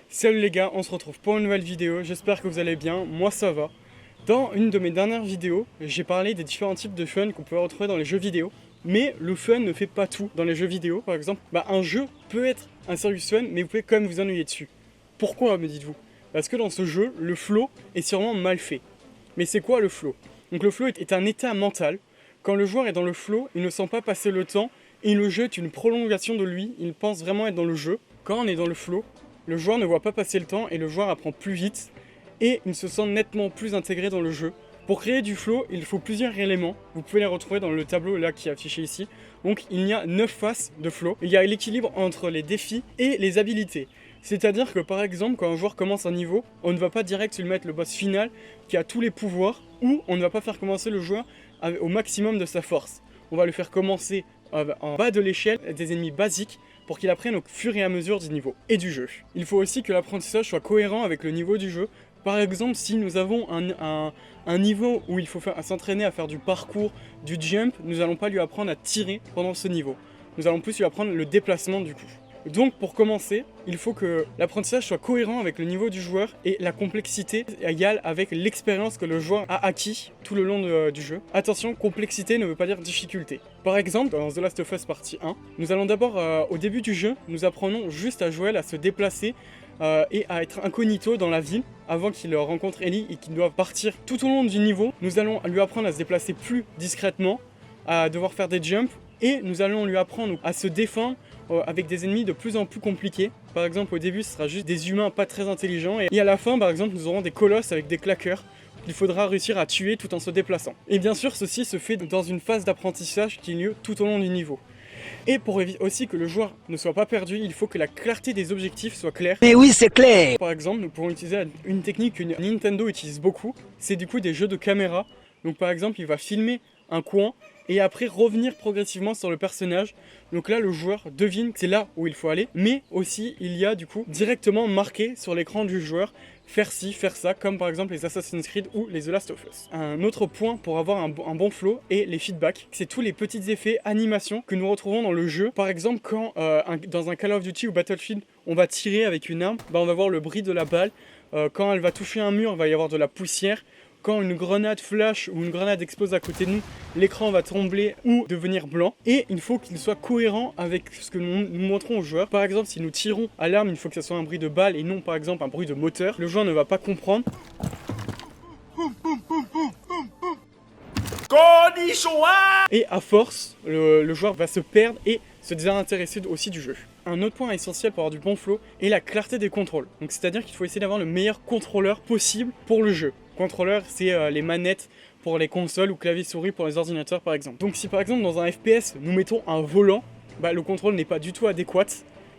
Salut les gars, on se retrouve pour une nouvelle vidéo, j'espère que vous allez bien, moi ça va. Dans une de mes dernières vidéos, j'ai parlé des différents types de fun qu'on peut retrouver dans les jeux vidéo. Mais le fun ne fait pas tout dans les jeux vidéo. Par exemple, un jeu peut être un serious fun, mais vous pouvez quand même vous ennuyer dessus. Pourquoi, me dites-vous? Parce que dans ce jeu, le flow est sûrement mal fait. Mais c'est quoi le flow? Donc le flow est un état mental. Quand le joueur est dans le flow, il ne sent pas passer le temps et le jeu est une prolongation de lui, il pense vraiment être dans le jeu. Quand on est dans le flow, le joueur ne voit pas passer le temps et le joueur apprend plus vite et il se sent nettement plus intégré dans le jeu. Pour créer du flow, il faut plusieurs éléments. Vous pouvez les retrouver dans le tableau là qui est affiché ici. Donc il y a 9 faces de flow. Il y a l'équilibre entre les défis et les habilités. C'est-à-dire que par exemple, quand un joueur commence un niveau, on ne va pas direct lui mettre le boss final qui a tous les pouvoirs, ou on ne va pas faire commencer le joueur au maximum de sa force. On va le faire commencer en bas de l'échelle des ennemis basiques pour qu'il apprenne au fur et à mesure du niveau et du jeu. Il faut aussi que l'apprentissage soit cohérent avec le niveau du jeu. Par exemple, si nous avons un niveau où il faut s'entraîner à faire du parcours, du jump, nous n'allons pas lui apprendre à tirer pendant ce niveau. Nous allons plus lui apprendre le déplacement du coup. Donc pour commencer, il faut que l'apprentissage soit cohérent avec le niveau du joueur et la complexité égale avec l'expérience que le joueur a acquis tout le long du jeu. Attention, complexité ne veut pas dire difficulté. Par exemple, dans The Last of Us partie 1, nous allons d'abord, au début du jeu, nous apprenons juste à Joel à se déplacer et à être incognito dans la ville avant qu'il rencontre Ellie et qu'il doit partir tout au long du niveau. Nous allons lui apprendre à se déplacer plus discrètement, à devoir faire des jumps et nous allons lui apprendre à se défendre avec des ennemis de plus en plus compliqués. Par exemple, au début, ce sera juste des humains pas très intelligents et à la fin, par exemple, nous aurons des colosses avec des claqueurs qu'il faudra réussir à tuer tout en se déplaçant. Et bien sûr, ceci se fait dans une phase d'apprentissage qui a lieu tout au long du niveau. Et pour éviter aussi que le joueur ne soit pas perdu, il faut que la clarté des objectifs soit claire. Mais oui, c'est clair! Par exemple, nous pouvons utiliser une technique que Nintendo utilise beaucoup, c'est du coup des jeux de caméra. Donc par exemple, il va filmer un coin et après revenir progressivement sur le personnage. Donc là, le joueur devine que c'est là où il faut aller, mais aussi il y a du coup directement marqué sur l'écran du joueur faire ci, faire ça, comme par exemple les Assassin's Creed ou les The Last of Us. Un autre point pour avoir un bon flow est les feedbacks. C'est tous les petits effets animations que nous retrouvons dans le jeu. Par exemple, quand dans un Call of Duty ou Battlefield, on va tirer avec une arme, on va voir le bruit de la balle. Quand elle va toucher un mur, il va y avoir de la poussière. Quand une grenade flash ou une grenade explose à côté de nous, l'écran va trembler ou devenir blanc. Et il faut qu'il soit cohérent avec ce que nous montrons aux joueurs. Par exemple, si nous tirons à l'arme, il faut que ce soit un bruit de balle et non par exemple un bruit de moteur. Le joueur ne va pas comprendre. Et à force, le joueur va se perdre et se désintéresser aussi du jeu. Un autre point essentiel pour avoir du bon flow est la clarté des contrôles. Donc c'est-à-dire qu'il faut essayer d'avoir le meilleur contrôleur possible pour le jeu. Contrôleur, c'est les manettes pour les consoles ou clavier-souris pour les ordinateurs par exemple. Donc si par exemple dans un FPS nous mettons un volant, le contrôle n'est pas du tout adéquat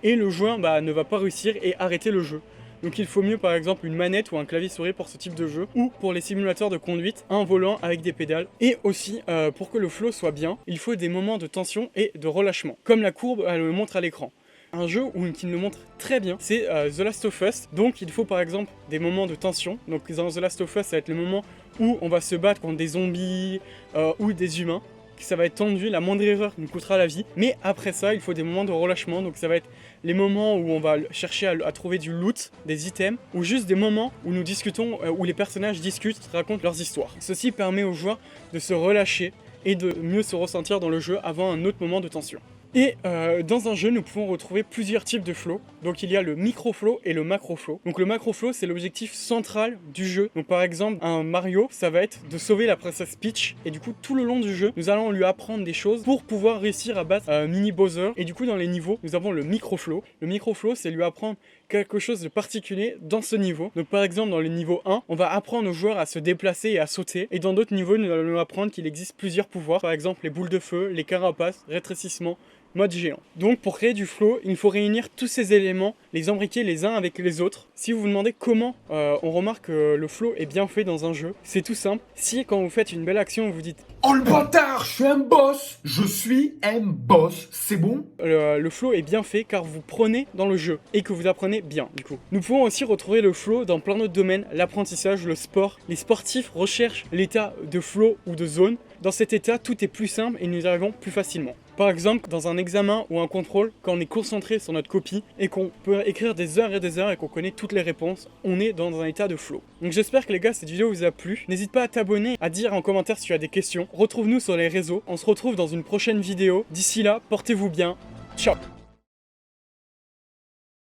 et le joueur ne va pas réussir et arrêter le jeu. Donc il faut mieux par exemple une manette ou un clavier-souris pour ce type de jeu, ou pour les simulateurs de conduite, un volant avec des pédales. Et aussi, pour que le flow soit bien, il faut des moments de tension et de relâchement, comme la courbe elle le montre à l'écran. Un jeu qui le montre très bien, c'est The Last of Us. Donc il faut par exemple des moments de tension. Donc dans The Last of Us, ça va être le moment où on va se battre contre des zombies ou des humains. Ça va être tendu, la moindre erreur nous coûtera la vie. Mais après ça, il faut des moments de relâchement. Donc ça va être les moments où on va chercher à trouver du loot, des items, ou juste des moments où nous discutons, où les personnages discutent, racontent leurs histoires. Ceci permet aux joueurs de se relâcher et de mieux se ressentir dans le jeu avant un autre moment de tension. Et dans un jeu, nous pouvons retrouver plusieurs types de flow. Donc il y a le micro-flow et le macro-flow. Donc le macro-flow, c'est l'objectif central du jeu. Donc par exemple, un Mario, ça va être de sauver la princesse Peach. Et du coup, tout le long du jeu, nous allons lui apprendre des choses pour pouvoir réussir à battre Mini Bowser. Et du coup, dans les niveaux, nous avons le micro-flow. Le micro-flow, c'est lui apprendre quelque chose de particulier dans ce niveau. Donc par exemple, dans le niveau 1, on va apprendre aux joueurs à se déplacer et à sauter. Et dans d'autres niveaux, nous allons apprendre qu'il existe plusieurs pouvoirs. Par exemple, les boules de feu, les carapaces, rétrécissement, mode géant. Donc pour créer du flow, il faut réunir tous ces éléments, les imbriquer les uns avec les autres. Si vous vous demandez comment on remarque que le flow est bien fait dans un jeu, c'est tout simple. Si quand vous faites une belle action, vous dites Oh le bâtard, je suis un boss! Je suis un boss, c'est bon? Le flow est bien fait car vous prenez dans le jeu et que vous apprenez bien du coup. Nous pouvons aussi retrouver le flow dans plein d'autres domaines, l'apprentissage, le sport. Les sportifs recherchent l'état de flow ou de zone. Dans cet état, tout est plus simple et nous y arrivons plus facilement. Par exemple, dans un examen ou un contrôle, quand on est concentré sur notre copie et qu'on peut écrire des heures et qu'on connaît toutes les réponses, on est dans un état de flow. Donc j'espère que les gars, cette vidéo vous a plu. N'hésite pas à t'abonner, à dire en commentaire si tu as des questions. Retrouve-nous sur les réseaux. On se retrouve dans une prochaine vidéo. D'ici là, portez-vous bien. Ciao!